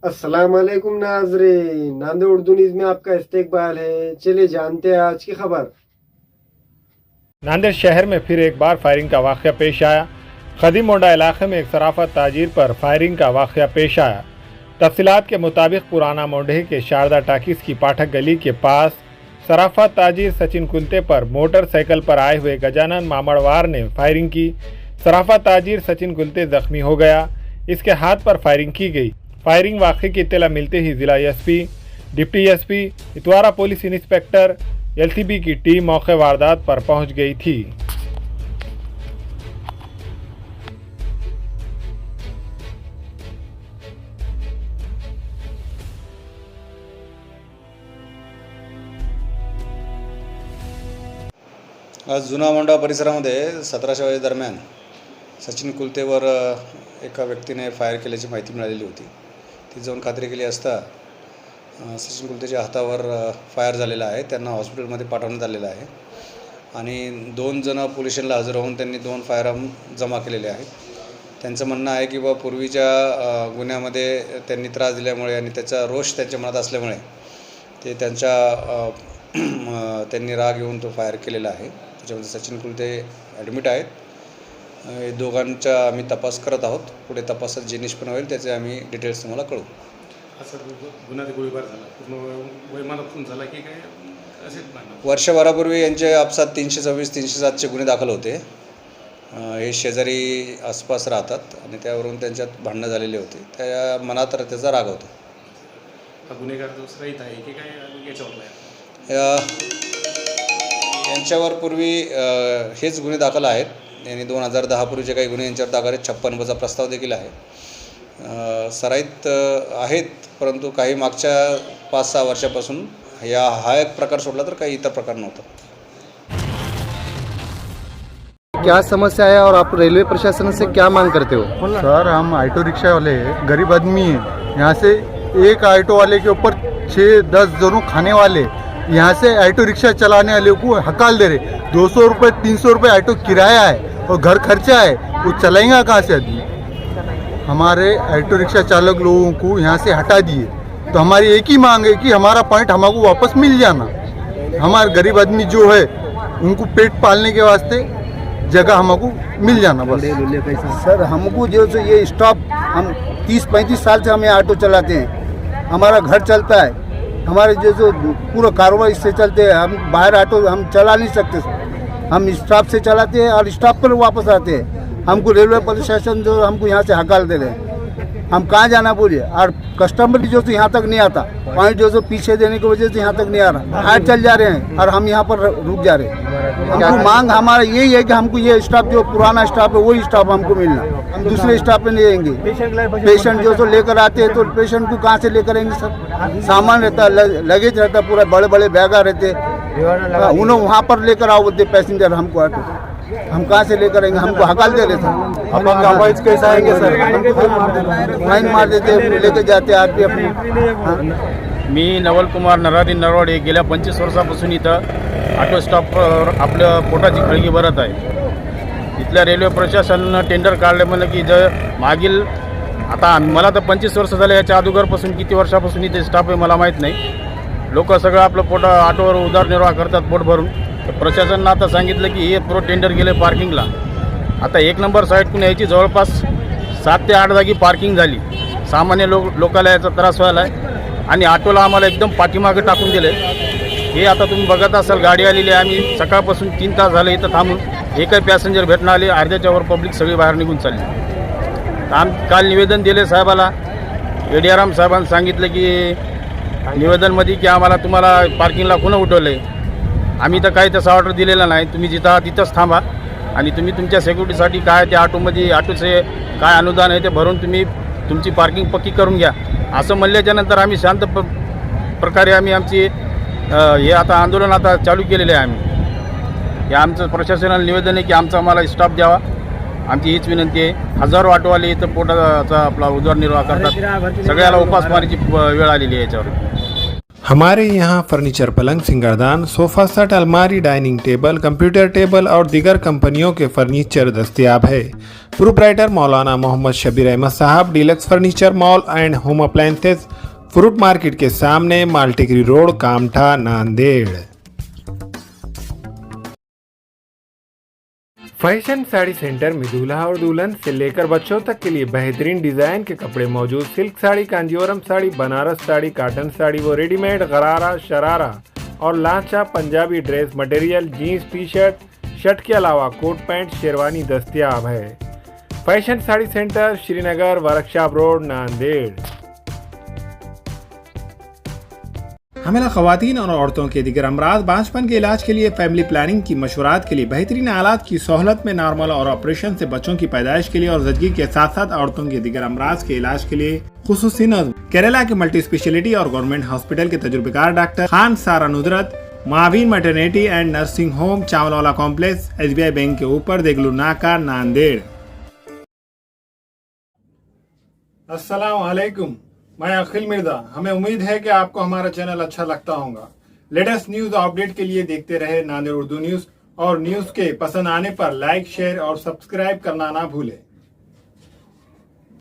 अस्सलाम वालेकुम नाजरीन, नांदेड़ उर्दू न्यूज में आपका इस्तकबाल है। चलिए जानते हैं आज की खबर। नांदेड़ शहर में फिर एक बार फायरिंग का वाक़या पेश आया। खदीम मोंडा इलाके में एक सराफत ताजिर पर फायरिंग का वाक़या पेश आया। तफसीलात के मुताबिक पुराना मोंढे के शारदा टाकिस की पाठक गली के पास सराफत ताजिर सचिन कुलते पर मोटरसाइकिल पर आए हुए गजानन मामड़वार ने फायरिंग की। सराफत ताजिर सचिन कुलते जख्मी हो गया। इसके हाथ पर फायरिंग की गई। फायरिंग वाक़े की इत्तला मिलते ही जिला एसपी, डिप्टी एसपी, इतवारा पुलिस इंस्पेक्टर, एलसीबी की टीम मौके वारदात पर पहुंच गई थी। आज जुना मोंढा परिसरामध्ये 1700 वाजे दरम्यान सचिन कुलतेवर एका व्यक्तीने फायर केल्याची माहिती मिळालेली होती। ती जाऊन खात्री केली असता सचिन कुलतेच्या हातावर फायर झालेला आहे। त्यांना हॉस्पिटलमध्ये पाठवण्यात आलेलं आहे आणि 2 जण पोलीस स्टेशनला हजर होऊन त्यांनी 2 फायरआर्म जमा केलेले आहेत। त्यांचं म्हणणं आहे की पूर्वीच्या गुन्ह्यामध्ये त्यांनी त्रास दिल्यामुळे आणि त्याचा रोष त्यांच्या मनात असल्यामुळे ते त्यांनी राग येऊन तो फायर केलेला आहे। त्याच्यामध्ये सचिन कुलते ॲडमिट आहेत। दोघांचा आम्ही तपास करत आहोत। पुढे तपासात जे निष्पन्न होईल त्याचे आम्ही डिटेल्स तुम्हाला कळवू। गुन्ह्यात गोळीबार झाला, पूर्ण वैमानातून झाला की काय असेच वर्षभरापूर्वी यांचे आपसात 326 307चे गुन्हे दाखल होते। हे शेजारी आसपास राहतात आणि त्यावरून त्यांच्यात भांडणं झालेली होती। त्या मनात त्याचा राग होता। हा गुन्हेगार दुसरा इथं आहे की काय याच्यावर यांच्यावर पूर्वी हेच गुन्हे दाखल आहेत। यांनी 2010 पूर्वीचे काही गुन्हे यांच्यावर दाखल आहेत। 56 प्रस्ताव देखील आहे। सराईत आहेत, परंतु काही मागच्या 5-6 वर्षापासून हा एक प्रकार सोडला तर काही इतर प्रकार नव्हता। क्या समस्या है और आप रेलवे प्रशासन से क्या मांग करते हो? सर, हम ऑटो रिक्शा वाले हैं, गरीब आदमी हैं। यहाँ से एक ऑटो वाले के ऊपर 6-10 दोनों खाने वाले, यहाँ से ऑटो रिक्शा चलाने वाले को हकाल दे रहे। 200 रुपये 300 रुपये ऑटो किराया है और घर खर्चा है, वो चलाएंगा कहाँ से आदमी? हमारे ऑटो रिक्शा चालक लोगों को यहाँ से हटा दिए। तो हमारी एक ही मांग है कि हमारा पॉइंट हमको वापस मिल जाना। हमारे गरीब आदमी जो है उनको पेट पालने के वास्ते जगह हमको मिल जाना बस। सर, हमको जो ये स्टॉप, हम 30-35 साल से हम ये ऑटो चलाते हैं। हमारा घर चलता है, हमारे जो पूरा कारोबार इससे चलते हैं। हम बाहर ऑटो हम चला नहीं सकते। हम स्टॉप से चलाते हैं और स्टॉप पर वापस आते हैं। हमको रेलवे प्रशासन जो हमको यहाँ से हकाल दे रहे हैं। हम कहाँ जाना बोलिए? और कस्टमर जो यहाँ तक नहीं आता, पॉइंट जो पीछे देने की वजह से यहाँ तक नहीं आ रहा, हाथ चल जा रहे हैं और हम यहाँ पर रुक जा रहे हैं। हमको मांग हमारा यही है कि हमको ये स्टॉप जो पुराना स्टॉप है वही स्टॉप हमको मिलना। हम दूसरे स्टॉप पे नहीं जाएंगे। पेशेंट जो लेकर आते हैं तो पेशेंट को कहाँ से लेकर आएंगे? सर, सामान रहता है, लगेज रहता है, पूरा बड़े बड़े बैगा रहते, उन्हें वहाँ पर लेकर आओ बोलते पैसेंजर। हमको ऑटो हम कहाँ से लेकर आएंगे? हमको हकाल दे रहे थे। कैसे आएंगे सर? फाइन मार देते, लेके जाते आदमी अपनी। मी नवल कुमार नरारी नरवाडे गेल्या 25 वर्षापासून इथं ऑटो स्टॉपवर आपलं पोटाची खळगी भरत आहे। इथल्या रेल्वे प्रशासनानं टेंडर काढले म्हणलं की मागील आता मला तर 25 वर्ष झाले, याच्या अगोदरपासून किती वर्षापासून इथे स्टाफ आहे मला माहीत नाही। लोक सगळं आपलं ऑटोवर उदरनिर्वाह करतात पोट भरून। तर प्रशासनानं आता सांगितलं की हे प्रो टेंडर गेले पार्किंगला। आता 1 नंबर साईडतून यायची जवळपास 7 ते 8 जागी पार्किंग झाली। सामान्य लोकाला याचा त्रास व्हायला आहे आणि ऑटोला आम्हाला एकदम पाठीमागे टाकून दिले। हे आता तुम्ही बघत असाल, गाडी आलेली आहे। आम्ही सकाळपासून 3 तास झाले इथं थांबून, एकही पॅसेंजर भेटणं आले, अर्ध्याच्या वर पब्लिक सगळी बाहेर निघून चालली। काल निवेदन दिले साहेबाला, एडीआरएम साहेबांनी सांगितलं की निवेदनमध्ये की आम्हाला तुम्हाला पार्किंगला कोण उठवलं आहे। आम्ही तर काही तसा ऑर्डर दिलेला नाही। तुम्ही जिथं आहात तिथंच थांबा आणि तुम्ही तुमच्या सिक्युरिटीसाठी काय त्या ऑटोचे काय अनुदान आहे ते भरून तुम्ही तुमची पार्किंग पक्की करून घ्या, असं म्हणल्याच्यानंतर आम्ही शांत प्रकारे आमची हे आता आंदोलन आता चालू केलेले आहे। हे आमचं प्रशासनाला निवेदन आहे की आम्हाला स्टॉप द्यावा। आमची हीच विनंती आहे। हजारो ऑटोवाले इथं पोटाचा आपला उदरनिर्वाह करतात, सगळ्याला उपासमारीची वेळ आलेली आहे याच्यावर। हमारे यहाँ फर्नीचर, पलंग, सिंगारदान, सोफा सेट, अलमारी, डाइनिंग टेबल, कंप्यूटर टेबल और दीगर कंपनियों के फर्नीचर दस्तयाब है। Proprietor Maulana Mohammad Shabir Ahmed Sahab, deluxe furniture mall and home appliances, fruit market के सामने, Maltekri road, Kamtha, Nanded. Fashion sari centre में दूल्हा और दुल्हन से लेकर बच्चों तक के लिए बेहतरीन डिजाइन के कपड़े मौजूद। सिल्क साड़ी, कांजीवरम साड़ी, बनारस साड़ी, कॉटन साड़ी व रेडीमेड गरारा, शरारा और लांचा Punjabi dress material, jeans, T shirt के अलावा कोट पैंट, शेरवानी दस्तयाब है। Fashion sari centre, Srinagar, workshop road, Nanded. हमें ख़वातीन और औरतों के दिगर अमराज, बांझपन के इलाज के लिए, फैमिली प्लानिंग की मशवरात के लिए, बेहतरीन आलात की सहूलत में, नॉर्मल और ऑपरेशन से बच्चों की पैदाइश के लिए और ज़चगी के साथ साथ औरतों के दिगर अमराज के इलाज के लिए खुसूसी नज़्म केरला के मल्टी स्पेशलिटी और गवर्नमेंट हॉस्पिटल के तजुर्बेकार doctor Khan Sara Nudrat, Maveen maternity and nursing home, Chawalwala complex, SBI bank के ऊपर, देगलू नाका, नांदेड़। अस्सलाम वालेकुम, मैं अखिल मिर्जा। हमें उम्मीद है कि आपको हमारा चैनल अच्छा लगता होगा। लेटेस्ट न्यूज अपडेट के लिए देखते रहे नांदेड़ उर्दू न्यूज, और न्यूज के पसंद आने पर लाइक, शेयर और सब्सक्राइब करना ना भूलें।